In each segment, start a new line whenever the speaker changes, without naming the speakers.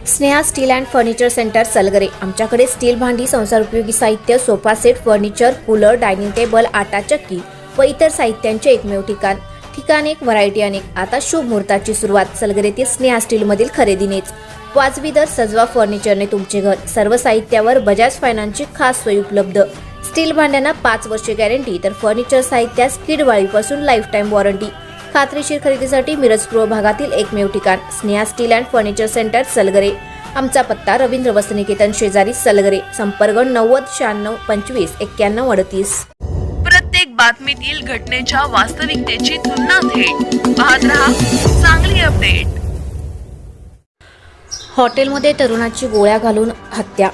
Sneha steel and furniture centre Salgare. आमच्याकडे steel भांडी, संसार उपयोगी साहित्य, sofa set, furniture, cooler, dining table, आटा चक्की व इतर साहित्यांचे एकमेव ठिकाण एक, व्हरायटी अनेक। आता शुभ मुहूर्ताची सुरुवात सलगरेतील स्नेहा स्टील मधील खरेदीनेच। वाजवी दर, सजवा फर्निचरने तुमचे घर। सर्व साहित्यावर बजाज फायनान्सची खास सोय उपलब्ध। स्टील भांड्यांना 5 वर्षे गॅरंटी, तर फर्निचर साहित्यास कीडवाळीपासून लाईफ टाईम वॉरंटी। खात्रीशीर खरेदीसाठी मिरज पूर्व भागातील एकमेव ठिकाण Sneha steel and furniture centre Salgare. आमचा पत्ता रवींद्र वस्त्रनिकेतन शेजारी सलगरे। संपर्क 90 96 25 91 38।
प्रत्येक बातमीतील घटनेच्या वास्तविकतेची तुलना थेट पाहत रहा चांगली अपडेट।
हॉटेलमध्ये तरुणाची गोळ्या घालून हत्या,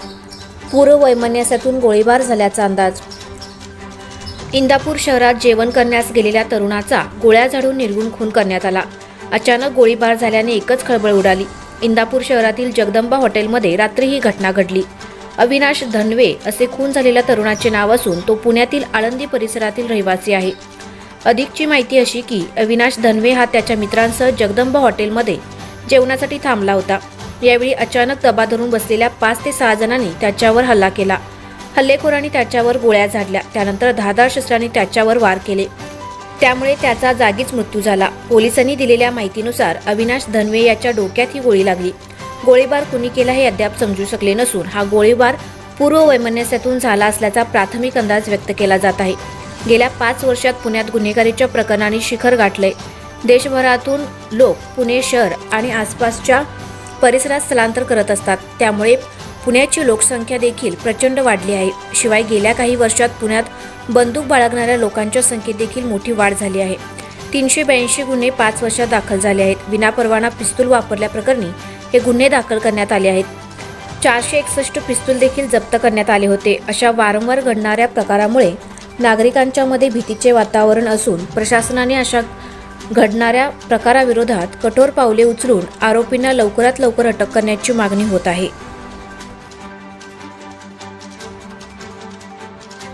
पूर्व वैमनस्यातून गोळीबार झाल्याचा अंदाज। इंदापूर शहरात जेवण करण्यास गेलेल्या तरुणाचा गोळ्या झाडून निर्घृण खून करण्यात आला। अचानक गोळीबार झाल्याने एकच खळबळ उडाली। इंदापूर शहरातील जगदंबा हॉटेलमध्ये रात्री ही घटना घडली। अविनाश धनवे असे खून झालेल्या तरुणाचे नाव असून तो पुण्यातील आळंदी परिसरातील रहिवासी आहे। अधिकची माहिती अशी की अविनाश धनवे हा त्याच्या मित्रांसह जगदंबा हॉटेलमध्ये जेवणासाठी थांबला होता। यावेळी अचानक दबा धरून बसलेल्या 5 ते 6 जणांनी त्याच्यावर हल्ला केला। हल्लेखोरांनी त्याच्यावर गोळ्या झाडल्या, त्यानंतर धारदार शस्त्रांनी त्याच्यावर वार केले, त्यामुळे त्याचा जागीच मृत्यू झाला। पोलिसांनी दिलेल्या माहितीनुसार अविनाश धनवे याच्या डोक्यात ही गोळी लागली। गोळीबार कुणी केला हे अद्याप समजू शकले नसून हा गोळीबार पूर्व वैमनस्यातून झाला असल्याचा प्राथमिक अंदाज व्यक्त केला जात आहे। गेल्या 5 वर्षात पुण्यात गुन्हेगारीच्या प्रकरणांनी शिखर गाठले। देशभरातून लोक पुणे शहर आणि आसपासच्या परिसरात स्थलांतर करत असतात, त्यामुळे पुण्याची लोकसंख्या देखील प्रचंड वाढली आहे। शिवाय गेल्या काही वर्षात पुण्यात बंदूक बाळगणाऱ्या लोकांच्या संख्येत देखील मोठी वाढ झाली आहे। 382 गुन्हे 5 वर्षात दाखल झाले आहेत। विनापरवाना पिस्तूल वापरल्याप्रकरणी हे गुन्हे दाखल करण्यात आले आहेत। 461 पिस्तूल देखील जप्त करण्यात आले होते। अशा वारंवार घडणाऱ्या प्रकारामुळे नागरिकांच्या मध्ये भीतीचे वातावरण असून प्रशासनाने अशा घडणाऱ्या प्रकाराविरोधात कठोर पावले उचलून आरोपींना लवकरात लवकर अटक करण्याची मागणी होत आहे।